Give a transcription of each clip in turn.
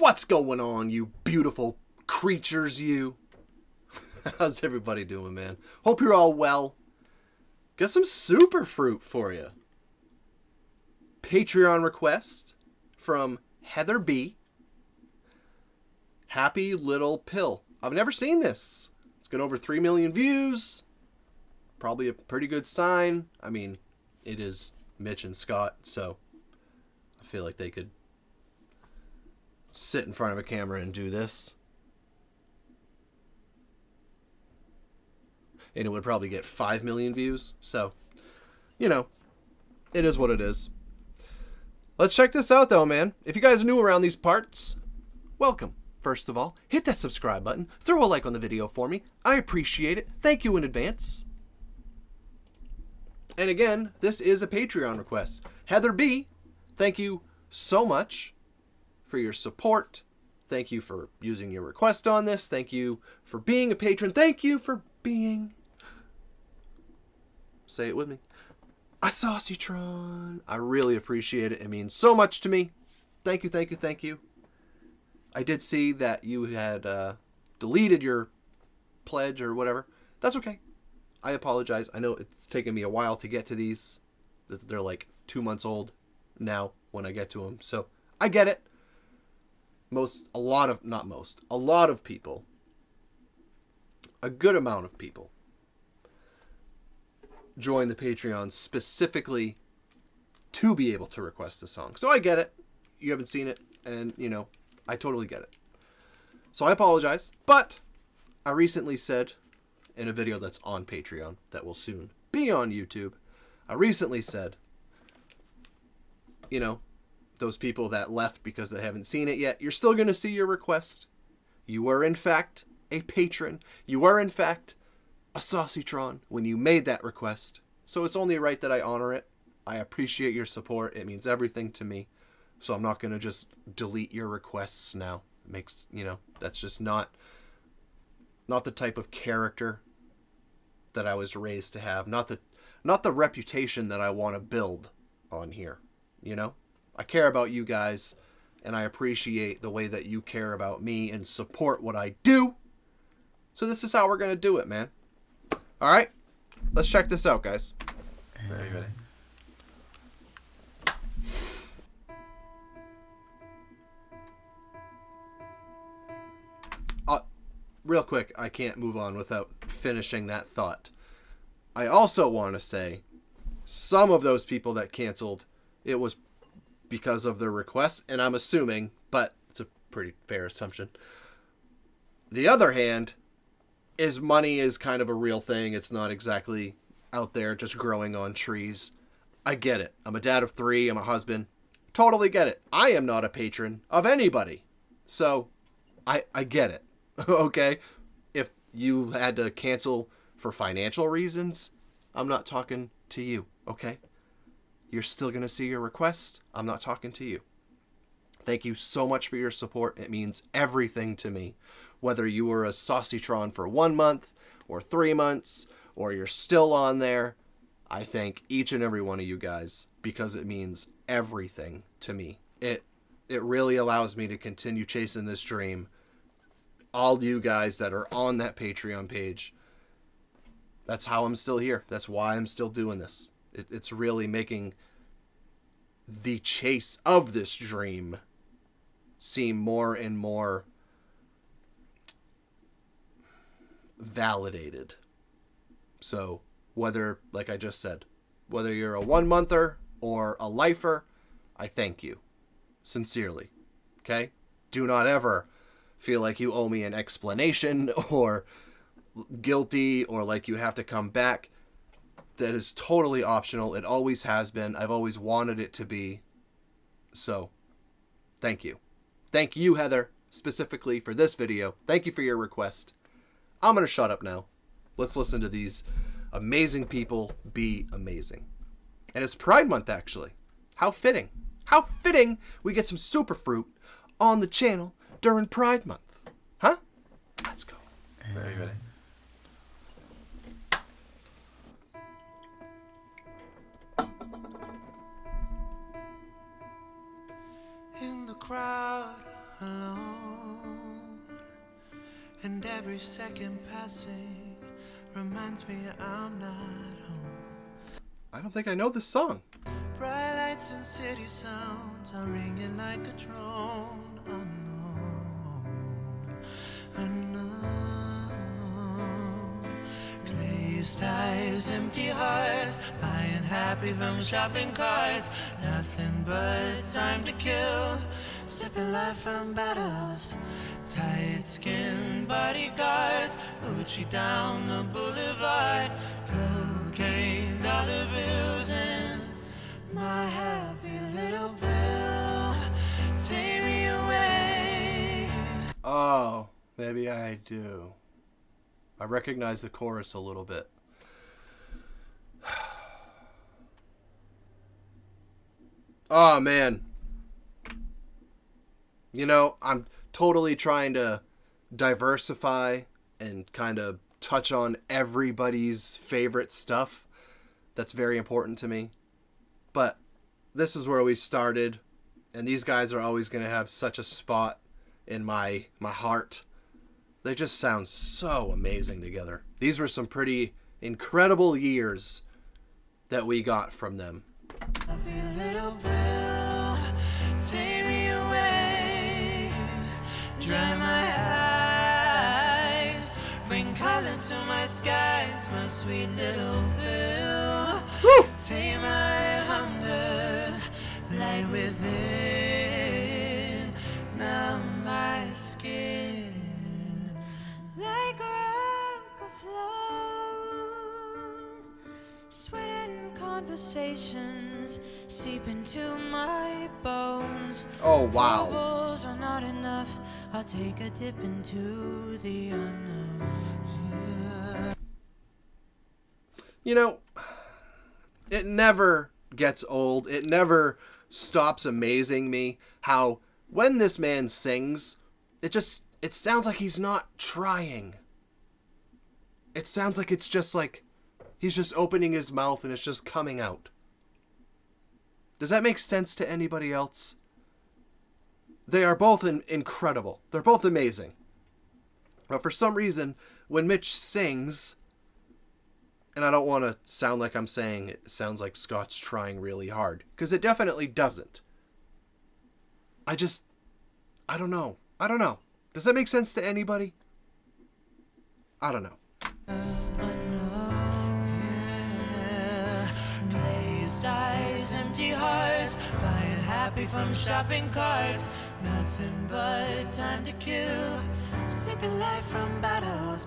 What's going on, you beautiful creatures, you? How's everybody doing, man? Hope you're all well. Got some SuperFruit for you. Patreon request from Heather B. Happy Little Pill. I've never seen this. It's got over 3 million views. Probably a pretty good sign. I mean, it is Mitch and Scott, so I feel like they could sit in front of a camera and do this. And it would probably get 5 million views. So, you know, it is what it is. Let's check this out, though, man. If you guys are new around these parts, welcome. First of all, hit that subscribe button. Throw a like on the video for me. I appreciate it. Thank you in advance. And again, this is a Patreon request. Heather B, thank you so much for your support. Thank you for using your request on this. Thank you for being a patron. Thank you for being, say it with me, a Sauceytron. I really appreciate it. It means so much to me. Thank you, thank you, thank you. I did see that you had deleted your pledge or whatever. That's okay. I apologize. I know it's taken me a while to get to these. They're like 2 months old now when I get to them. So I get it. A lot of people, a good amount of people join the Patreon specifically to be able to request a song. So I get it. You haven't seen it, and, you know, I totally get it. So I apologize, but I recently said in a video that's on Patreon that will soon be on YouTube, I recently said, you know, those people that left because they haven't seen it yet, you're still going to see your request. You were, in fact, a patron. You were, in fact, a Sauceytron when you made that request. So it's only right that I honor it. I appreciate your support. It means everything to me. So I'm not going to just delete your requests now. It makes, you know, that's just not the type of character that I was raised to have. Not the reputation that I want to build on here, you know? I care about you guys, and I appreciate the way that you care about me and support what I do. So this is how we're going to do it, man. All right? Let's check this out, guys. Are you ready? Real quick, I can't move on without finishing that thought. I also want to say some of those people that canceled, it was because of their requests, and I'm assuming, but it's a pretty fair assumption. The other hand is money is kind of a real thing. It's not exactly out there just growing on trees. I get it. I'm a dad of 3. I'm a husband. Totally get it. I am not a patron of anybody. So I get it. Okay? If you had to cancel for financial reasons, I'm not talking to you. Okay? You're still going to see your request. I'm not talking to you. Thank you so much for your support. It means everything to me. Whether you were a Sauceytron for 1 month or 3 months, or you're still on there, I thank each and every one of you guys because it means everything to me. It really allows me to continue chasing this dream. All you guys that are on that Patreon page, that's how I'm still here. That's why I'm still doing this. It's really making the chase of this dream seem more and more validated. So whether, like I just said, whether you're a 1-monther or a lifer, I thank you sincerely. Okay? Do not ever feel like you owe me an explanation or guilty or like you have to come back. That is totally optional. It always has been. I've always wanted it to be. So, thank you. Thank you, Heather, specifically for this video. Thank you for your request. I'm going to shut up now. Let's listen to these amazing people be amazing. And it's Pride Month, actually. How fitting. How fitting we get some SuperFruit on the channel during Pride Month. Huh? Let's go. Are you ready? In the crowd alone, Every second passing reminds me I'm not home. I don't think I know this song. Bright lights and city sounds are ringing like a drone. Unknown. Glazed eyes, empty hearts, buying happy from shopping carts. Nothing but time to kill, sipping life from bottles. Tight skin bodyguards, Gucci down the boulevard. Cocaine, dollar bills, and my happy little bill. Take me away. Oh, maybe I do. I recognize the chorus a little bit. Oh, man. You know, I'm totally trying to diversify and kind of touch on everybody's favorite stuff. That's very important to me. But this is where we started, and these guys are always going to have such a spot in my heart. They just sound so amazing together. These were some pretty incredible years that we got from them. Happy little bill, take me away. Dry my eyes, bring color to my skies, my sweet little bill. Woo! Take my hunger, light within, numb my skin. Like a rock afloat, sweat and conversations seep into my bones. Oh, wow. Troubles are not enough, I'll take a dip into the unknown. Yeah. You know, it never gets old. It never stops amazing me how when this man sings, it sounds like he's not trying. It sounds like it's just like he's just opening his mouth and it's just coming out. Does that make sense to anybody else? They are both incredible. They're both amazing. But for some reason, when Mitch sings, and I don't want to sound like I'm saying it sounds like Scott's trying really hard, because it definitely doesn't. I don't know. Does that make sense to anybody? I don't know. Glazed eyes, empty hearts, buying happy from shopping carts. Nothing but time to kill, sipping life from bottles.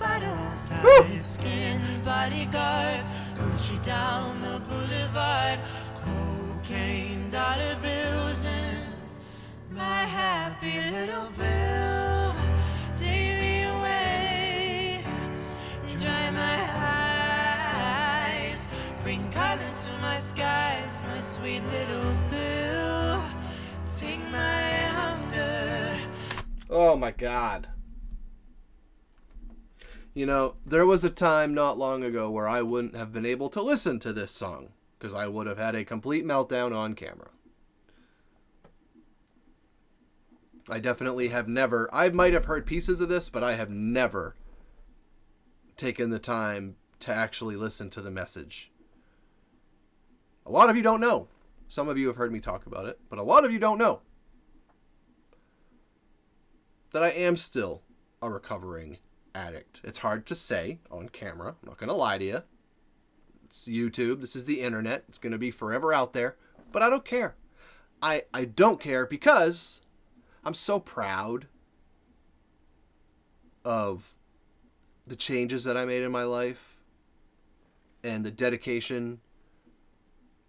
Tight skin bodyguards, Gucci down the boulevard. Cocaine, dollar bills, and my happy little bill. Take me away, dry my eyes, bring color to my skies, my sweet little bill. Take my hunger. Oh my God. You know, there was a time not long ago where I wouldn't have been able to listen to this song because I would have had a complete meltdown on camera. I definitely have never, I might have heard pieces of this, but I have never taken the time to actually listen to the message. A lot of you don't know. Some of you have heard me talk about it, but a lot of you don't know that I am still a recovering addict. It's hard to say on camera. I'm not going to lie to you. It's YouTube. This is the internet. It's going to be forever out there, but I don't care. I don't care because I'm so proud of the changes that I made in my life and the dedication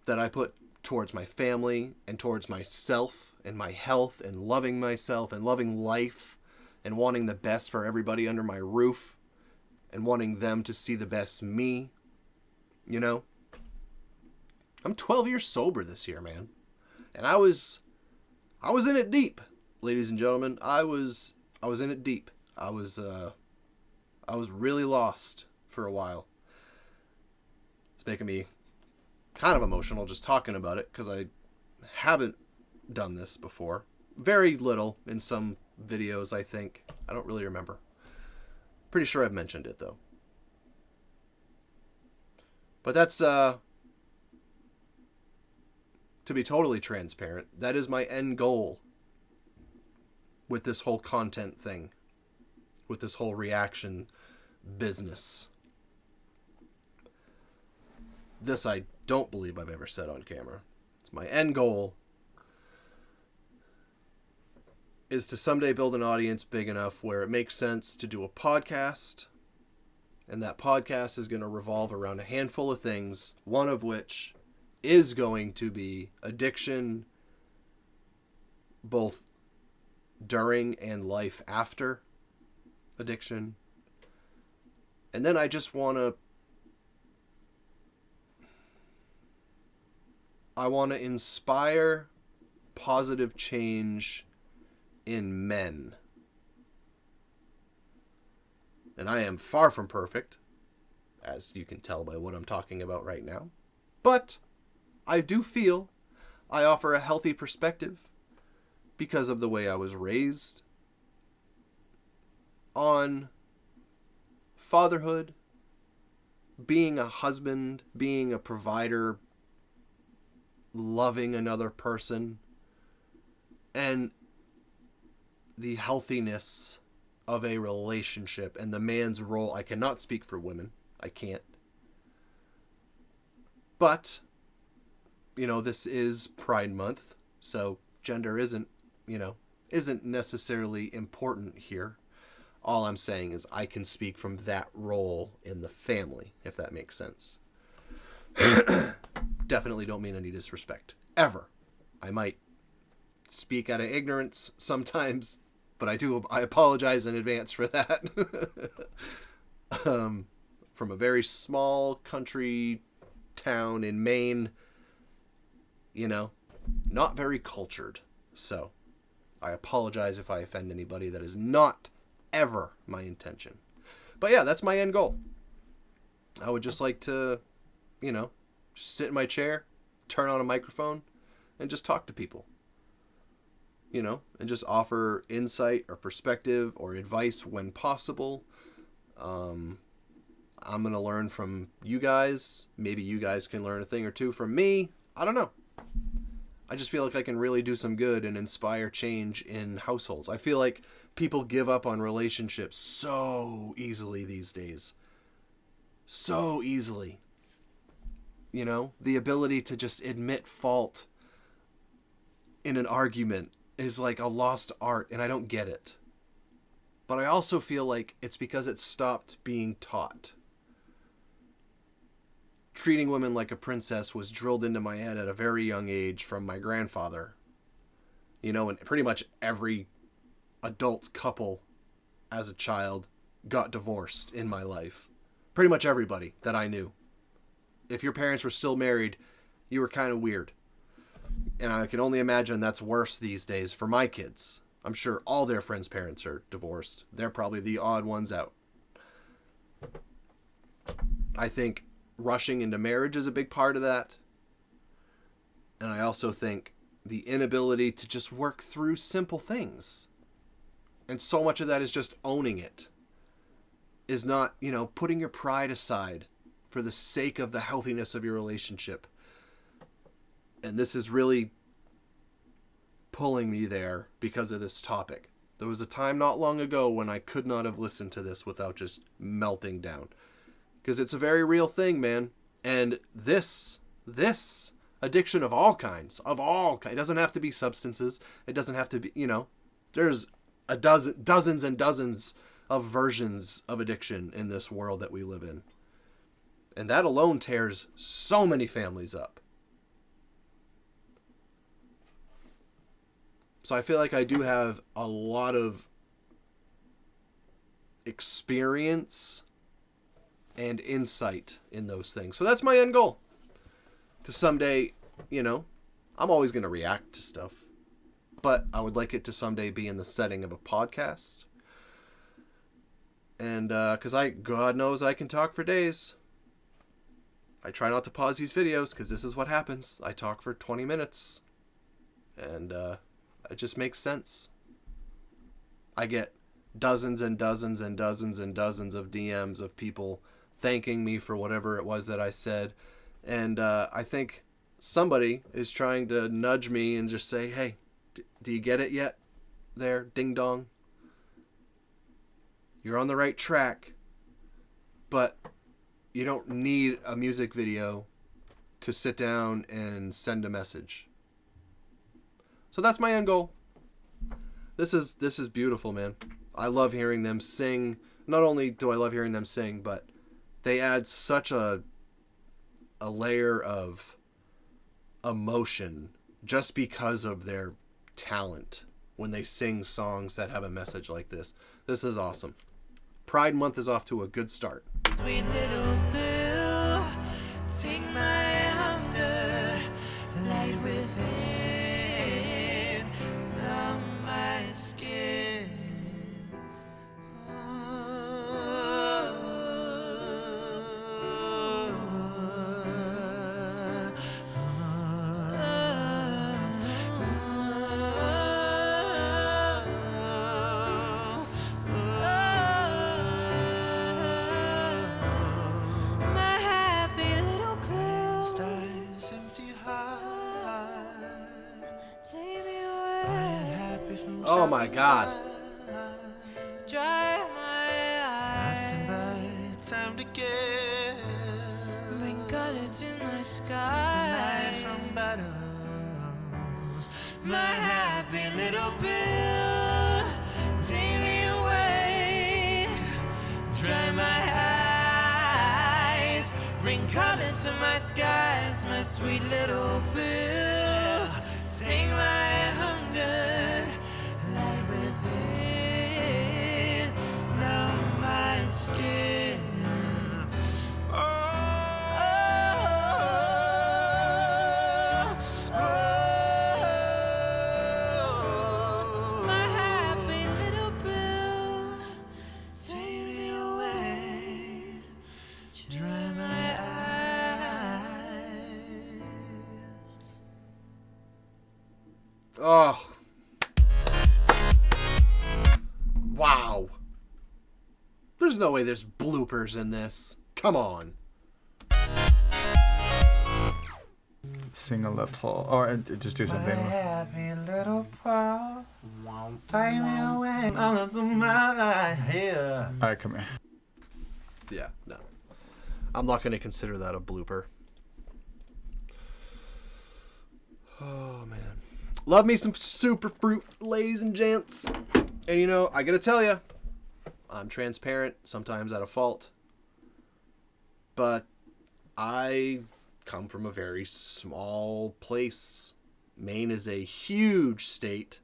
that I put towards my family and towards myself and my health and loving myself and loving life and wanting the best for everybody under my roof and wanting them to see the best me. You know? I'm 12 years sober this year, man. And I was in it deep, ladies and gentlemen. I was in it deep. I was really lost for a while. It's making me kind of emotional just talking about it because I haven't done this before. Very little in some videos, I think. I don't really remember. Pretty sure I've mentioned it, though. But that's, to be totally transparent, that is my end goal with this whole content thing, with this whole reaction business. This I don't believe I've ever said on camera. It's my end goal is to someday build an audience big enough where it makes sense to do a podcast, and that podcast is going to revolve around a handful of things, one of which is going to be addiction, both during and life after addiction. And then I just want to inspire positive change in men. And I am far from perfect, as you can tell by what I'm talking about right now. But I do feel I offer a healthy perspective because of the way I was raised on fatherhood, being a husband, being a provider, loving another person, and the healthiness of a relationship and the man's role. I cannot speak for women. I can't. But, this is Pride Month, so gender isn't necessarily important here. All I'm saying is I can speak from that role in the family, if that makes sense. Definitely don't mean any disrespect. Ever. I might speak out of ignorance sometimes, but I apologize in advance for that. From a very small country town in Maine, not very cultured. So I apologize if I offend anybody. That is not ever my intention. But yeah, that's my end goal. I would just like to, just sit in my chair, turn on a microphone, and just talk to people. And just offer insight or perspective or advice when possible. I'm going to learn from you guys. Maybe you guys can learn a thing or two from me. I don't know. I just feel like I can really do some good and inspire change in households. I feel like people give up on relationships so easily these days. So easily. The ability to just admit fault in an argument is like a lost art, and I don't get it. But I also feel like it's because it stopped being taught. Treating women like a princess was drilled into my head at a very young age from my grandfather. And pretty much every adult couple as a child got divorced in my life. Pretty much everybody that I knew. If your parents were still married, you were kind of weird. And I can only imagine that's worse these days for my kids. I'm sure all their friends' parents are divorced. They're probably the odd ones out. I think rushing into marriage is a big part of that. And I also think the inability to just work through simple things. And so much of that is just owning it. Is not, putting your pride aside for the sake of the healthiness of your relationship. And this is really pulling me there because of this topic. There was a time not long ago when I could not have listened to this without just melting down. Because it's a very real thing, man. And this addiction of all kinds, it doesn't have to be substances. It doesn't have to be, there's dozens and dozens of versions of addiction in this world that we live in. And that alone tears so many families up. So I feel like I do have a lot of experience and insight in those things. So that's my end goal. To someday, I'm always going to react to stuff. But I would like it to someday be in the setting of a podcast. And because God knows I can talk for days. I try not to pause these videos because this is what happens. I talk for 20 minutes. And it just makes sense. I get dozens and dozens and dozens and dozens of DMs of people thanking me for whatever it was that I said. And I think somebody is trying to nudge me and just say, hey, do you get it yet there, ding dong? You're on the right track, but you don't need a music video to sit down and send a message. So that's my end goal. This is beautiful, man. I love hearing them sing. Not only do I love hearing them sing, but they add such a layer of emotion just because of their talent when they sing songs that have a message like this. This is awesome. Pride Month is off to a good start. Sweet little pill, take my hunger, light within, numb my skin. My happy little pill, stars empty heart, take me away, happy from Oh my God. dry my eyes, nothing but time to get, bring color to my sky, from battles, my happy little pill, take me away, dry my eyes, bring colors to my skies, my sweet little pill, take my hunger, light within, numb my skin. Oh, my happy little pill, take me away, dry my eyes. Oh. Wow. There's no way there's bloopers in this. Come on. Sing a little, or just do something. Happy little pearl, take me away, all of my hair. All right, come here. Yeah, no. I'm not going to consider that a blooper. Oh, man. Love me some SuperFruit, ladies and gents. And you know, I got to tell you, I'm transparent, sometimes at a fault. But I come from a very small place. Maine is a huge state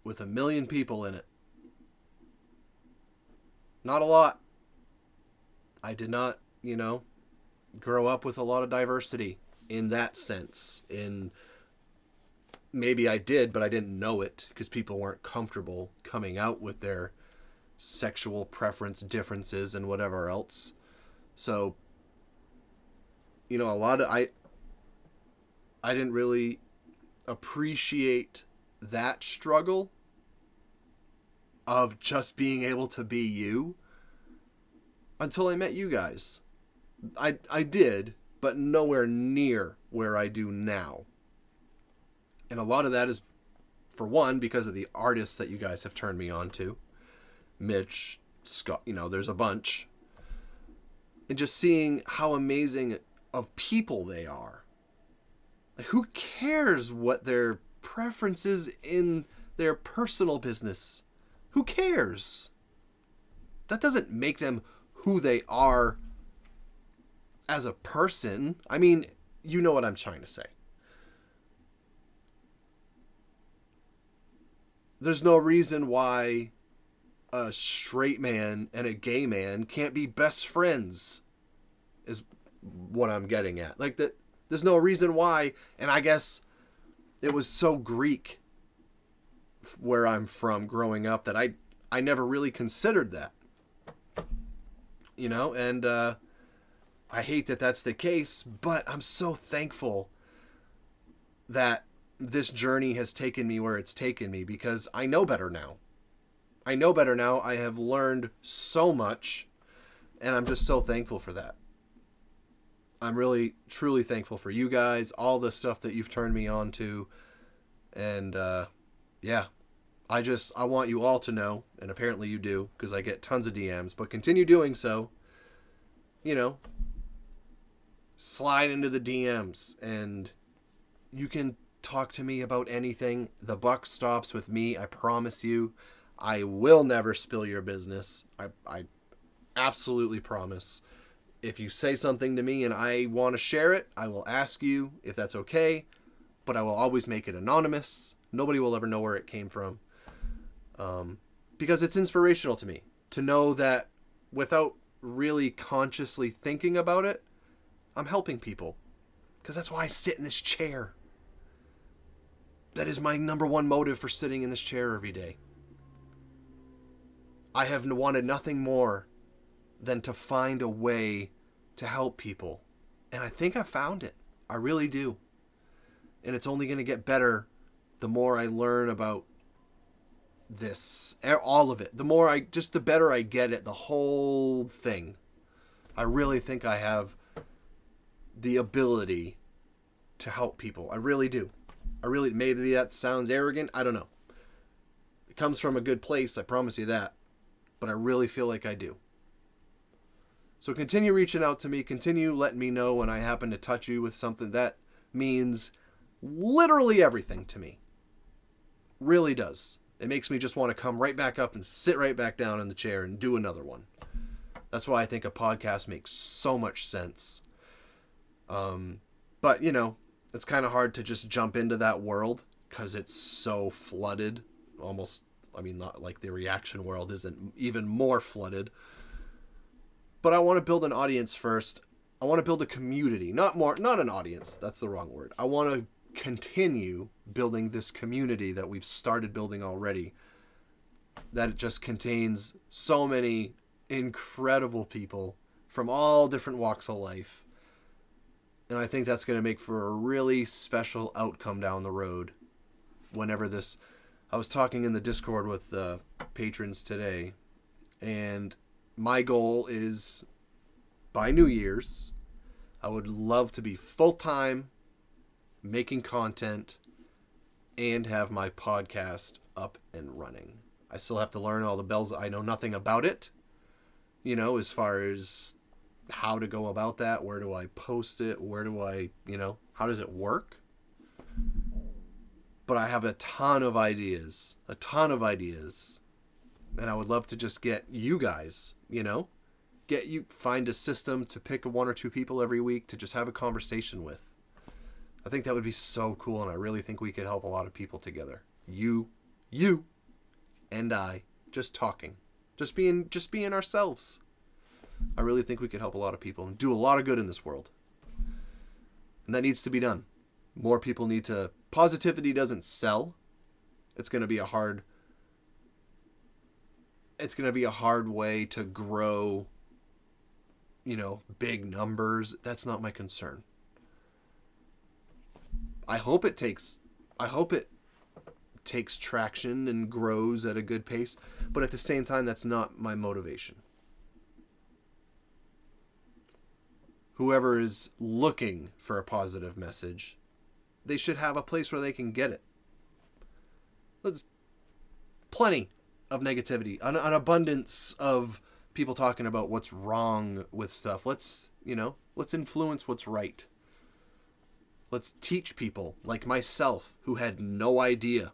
with 1 million people in it. Not a lot. I did not, grow up with a lot of diversity in that sense. Maybe I did, but I didn't know it because people weren't comfortable coming out with their sexual preference differences and whatever else. So, I didn't really appreciate that struggle of just being able to be you until I met you guys. I did, but nowhere near where I do now. And a lot of that is, for one, because of the artists that you guys have turned me on to. Mitch, Scott, there's a bunch. And just seeing how amazing of people they are. Like, who cares what their preferences in their personal business? Who cares? That doesn't make them who they are as a person. I mean, you know what I'm trying to say. There's no reason why a straight man and a gay man can't be best friends, is what I'm getting at. Like, that, there's no reason why, and I guess it was so Greek where I'm from growing up that I never really considered that. And I hate that that's the case, but I'm so thankful that this journey has taken me where it's taken me, because I know better now. I know better now. I have learned so much, and I'm just so thankful for that. I'm really, truly thankful for you guys, all the stuff that you've turned me on to. And, yeah, I want you all to know, and apparently you do, because I get tons of DMs, but continue doing so. You know, slide into the DMs, and you can talk to me about anything. The buck stops with me, I promise you. I will never spill your business. I absolutely promise. If you say something to me and I want to share it, I will ask you if that's okay, but I will always make it anonymous. Nobody will ever know where it came from. Because it's inspirational to me to know that without really consciously thinking about it, I'm helping people. Because that's why I sit in this chair. That is my number one motive for sitting in this chair every day. I have wanted nothing more than to find a way to help people. And I think I found it. I really do. And it's only going to get better the more I learn about this, all of it. The better I get at the whole thing. I really think I have the ability to help people. I really do. Maybe that sounds arrogant. I don't know. It comes from a good place. I promise you that. But I really feel like I do. So continue reaching out to me. Continue letting me know when I happen to touch you with something that means literally everything to me. Really does. It makes me just want to come right back up and sit right back down in the chair and do another one. That's why I think a podcast makes so much sense. But, you know, it's kind of hard to just jump into that world because it's so flooded. Almost, I mean, not like the reaction world isn't even more flooded. But I want to build an audience first. I want to build a community, not an audience. That's the wrong word. I want to continue building this community that we've started building already. That it just contains so many incredible people from all different walks of life. And I think that's going to make for a really special outcome down the road. Whenever this, I was talking in the Discord with the patrons today, and my goal is by New Year's, I would love to be full-time making content and have my podcast up and running. I still have to learn all the bells. I know nothing about it, you know, as far as how to go about that. Where do I post it? Where do I, you know, how does it work? But I have a ton of ideas. And I would love to just get you guys, you know, find a system to pick one or two people every week to just have a conversation with. I think that would be so cool, and I really think we could help a lot of people together. You, and I, just talking, just being ourselves. I really think we could help a lot of people and do a lot of good in this world. And that needs to be done. More people need to. Positivity doesn't sell. It's going to be a hard way to grow, you know, big numbers. That's not my concern. I hope it takes traction and grows at a good pace, but at the same time, that's not my motivation. Whoever is looking for a positive message, they should have a place where they can get it. There's plenty of negativity, an abundance of people talking about what's wrong with stuff. Let's influence what's right. Let's teach people like myself who had no idea,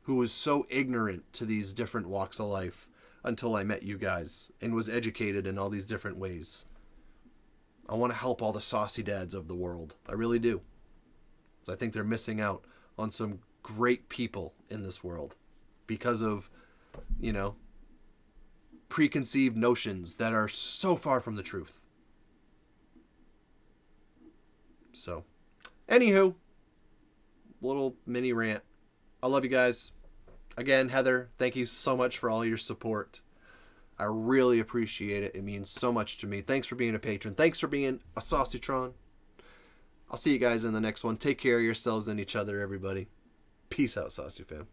who was so ignorant to these different walks of life until I met you guys and was educated in all these different ways. I want to help all the saucy dads of the world. I really do. I think they're missing out on some great people in this world because of, you know, preconceived notions that are so far from the truth. So, anywho, little mini rant. I love you guys. Again, Heather, thank you so much for all your support. I really appreciate it. It means so much to me. Thanks for being a patron. Thanks for being a Saucytron. I'll see you guys in the next one. Take care of yourselves and each other, everybody. Peace out, Saucy fam.